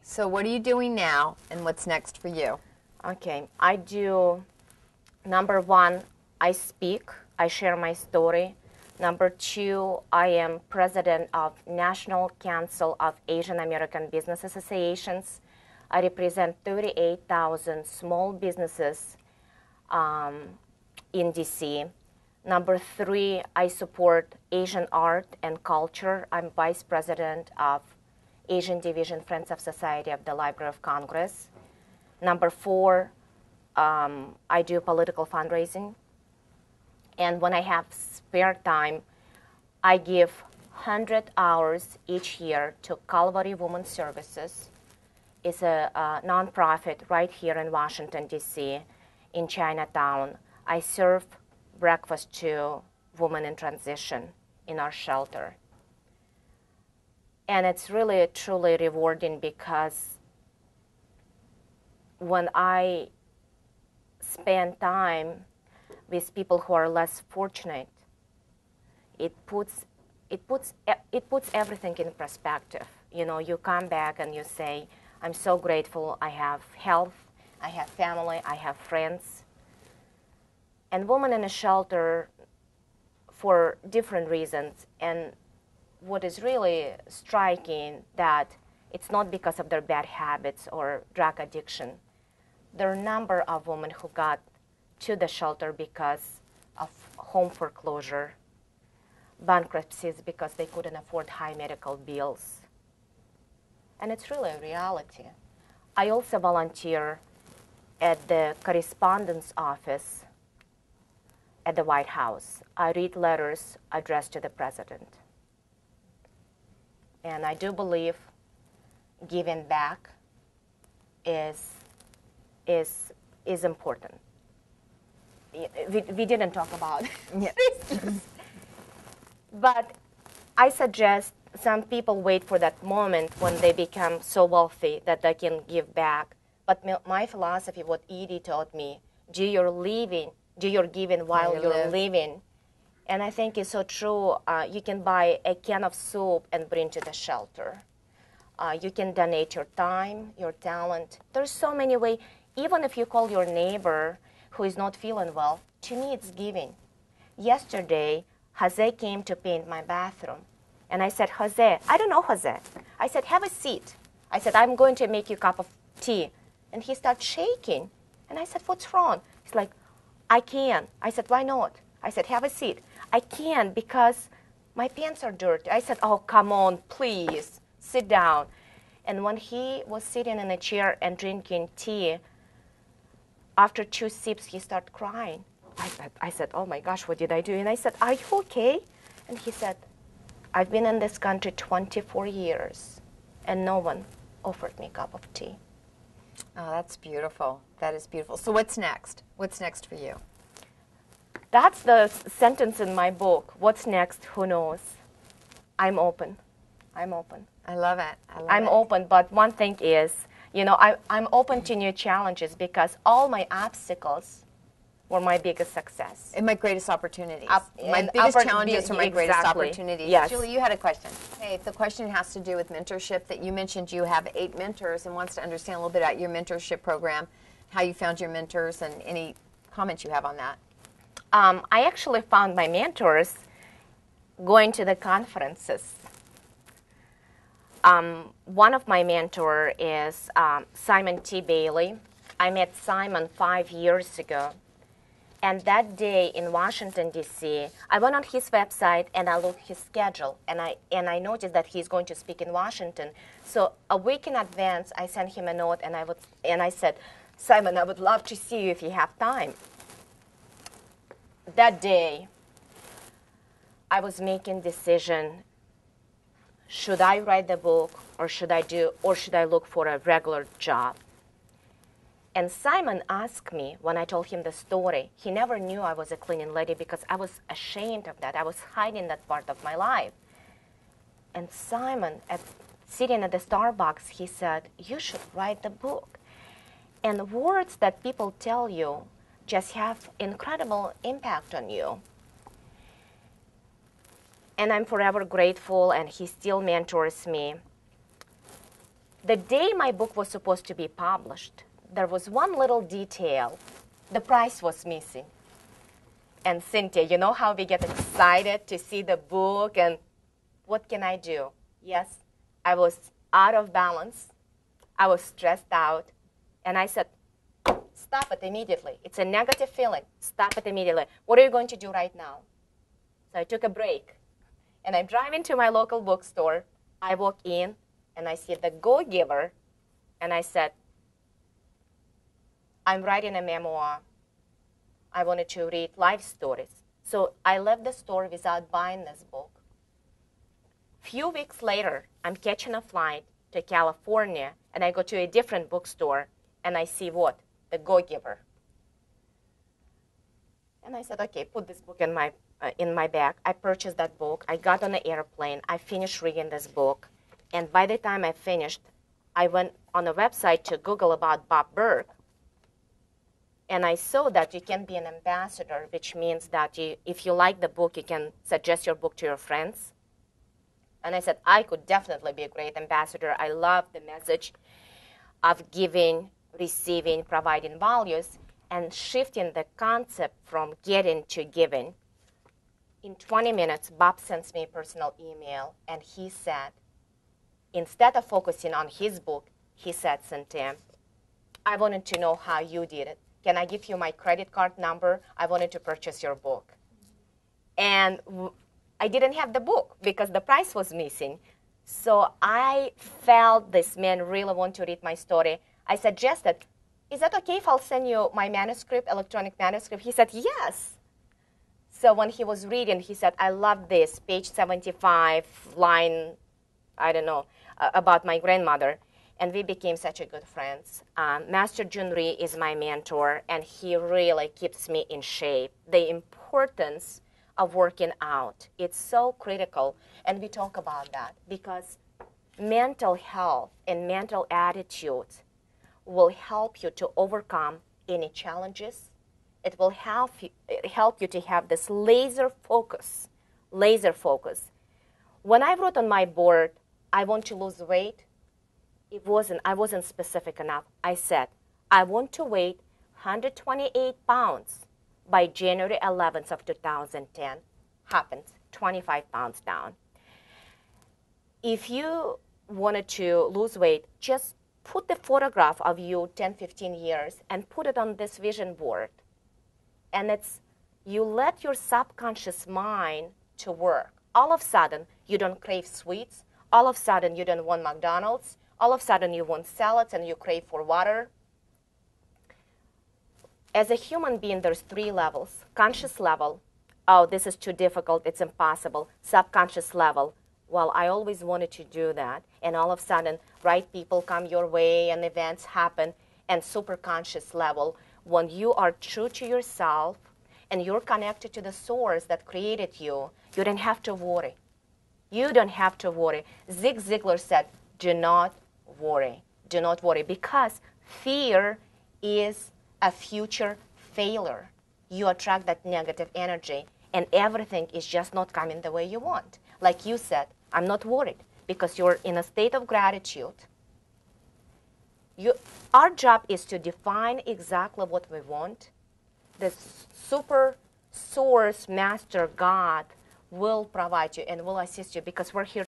So what are you doing now, and what's next for you? Okay, I do, number one, I speak, I share my story. Number two, I am president of National Council of Asian American Business Associations. I represent 38,000 small businesses in DC. Number three, I support Asian art and culture. I'm vice president of Asian Division Friends of Society of the Library of Congress. Number four, I do political fundraising. And when I have spare time, I give 100 hours each year to Calvary Women's Services. It's a nonprofit right here in Washington, D.C., in Chinatown. I serve breakfast to women in transition in our shelter. And it's really, truly rewarding because when I spend time with people who are less fortunate, it puts everything in perspective. You know, you come back and you say, I'm so grateful I have health, I have family, I have friends. And women in a shelter for different reasons. And what is really striking that it's not because of their bad habits or drug addiction. There are a number of women who got to the shelter because of home foreclosure, bankruptcies because they couldn't afford high medical bills. And it's really a reality. I also volunteer at the correspondence office at the White House. I read letters addressed to the president. And I do believe giving back is important. We didn't talk about this. But I suggest some people wait for that moment when they become so wealthy that they can give back. But my philosophy, what Edie taught me, do your giving while you're living. And I think it's so true. You can buy a can of soup and bring to the shelter. You can donate your time, your talent. There's so many ways. Even if you call your neighbor who is not feeling well, to me it's giving. Yesterday, Jose came to paint my bathroom. And I said, Jose, I don't know Jose. I said, have a seat. I said, I'm going to make you a cup of tea. And he started shaking. And I said, what's wrong? He's like, I can. I said, why not? I said, have a seat. I can't because my pants are dirty. I said, oh, come on, please, sit down. And when he was sitting in a chair and drinking tea, after 2 sips, he started crying. I said, oh my gosh, what did I do? And I said, are you okay? And he said, I've been in this country 24 years, and no one offered me a cup of tea. Oh, that's beautiful. That is beautiful. So what's next? What's next for you? That's the sentence in my book. What's next? Who knows? I'm open. I'm open. I love it. I'm open, but one thing is, you know, I'm open to new challenges because all my obstacles were my biggest success. And my greatest opportunities. My biggest challenges are my greatest opportunities. Yes. Julie, you had a question. Hey, the question has to do with mentorship. That you mentioned you have 8 mentors and wants to understand a little bit about your mentorship program, how you found your mentors, and any comments you have on that. I actually found my mentors going to the conferences. One of my mentors is Simon T. Bailey. I met Simon 5 years ago. And that day in Washington, D.C., I went on his website and I looked at his schedule. And I noticed that he's going to speak in Washington. So a week in advance, I sent him a note and I said, Simon, I would love to see you if you have time. That day, I was making decision, should I write the book or should I look for a regular job? And Simon asked me when I told him the story. He never knew I was a cleaning lady because I was ashamed of that. I was hiding that part of my life. And Simon, sitting at the Starbucks, he said, you should write the book. And words that people tell you just have incredible impact on you. And I'm forever grateful, and he still mentors me. The day my book was supposed to be published, there was one little detail. The price was missing. And Cynthia, you know how we get excited to see the book and what can I do? Yes, I was out of balance. I was stressed out. And I said, stop it immediately. It's a negative feeling. Stop it immediately. What are you going to do right now? So I took a break. And I drive into my local bookstore. I walk in and I see the Go-Giver. And I said, I'm writing a memoir. I wanted to read life stories. So I left the store without buying this book. Few weeks later, I'm catching a flight to California, and I go to a different bookstore, and I see what? The Go-Giver. And I said, okay, put this book in my bag. I purchased that book. I got on the airplane. I finished reading this book. And by the time I finished, I went on a website to Google about Bob Burke. And I saw that you can be an ambassador, which means that if you like the book, you can suggest your book to your friends. And I said, I could definitely be a great ambassador. I love the message of giving, receiving, providing values, and shifting the concept from getting to giving. In 20 minutes, Bob sends me a personal email, and he said, instead of focusing on his book, he said, Cynthia, I wanted to know how you did it. Can I give you my credit card number? I wanted to purchase your book. And I didn't have the book because the price was missing. So I felt this man really wanted to read my story. I suggested, is that okay if I'll send you my manuscript, electronic manuscript? He said, yes. So when he was reading, he said, I love this, page 75, line, I don't know, about my grandmother. And we became such a good friends. Master Junri is my mentor, and he really keeps me in shape. The importance of working out, it's so critical. And we talk about that because mental health and mental attitudes will help you to overcome any challenges. It will help you to have this laser focus. When I wrote on my board, I want to lose weight, I wasn't specific enough. I said, I want to weigh 128 pounds by January 11th of 2010. Happens, 25 pounds down. If you wanted to lose weight, just put the photograph of you 10, 15 years and put it on this vision board. And you let your subconscious mind to work. All of a sudden, you don't crave sweets. All of a sudden, you don't want McDonald's. All of a sudden, you want salads and you crave for water. As a human being, there's 3 levels. Conscious level, oh, this is too difficult, it's impossible. Subconscious level, well, I always wanted to do that. And all of a sudden, right people come your way and events happen. And superconscious level, when you are true to yourself and you're connected to the source that created you, you don't have to worry. You don't have to worry. Zig Ziglar said, do not worry. Do not worry, because fear is a future failure. You attract that negative energy, and everything is just not coming the way you want. Like you said, I'm not worried because you're in a state of gratitude. Our job is to define exactly what we want. The super source, master, God will provide you and will assist you because we're here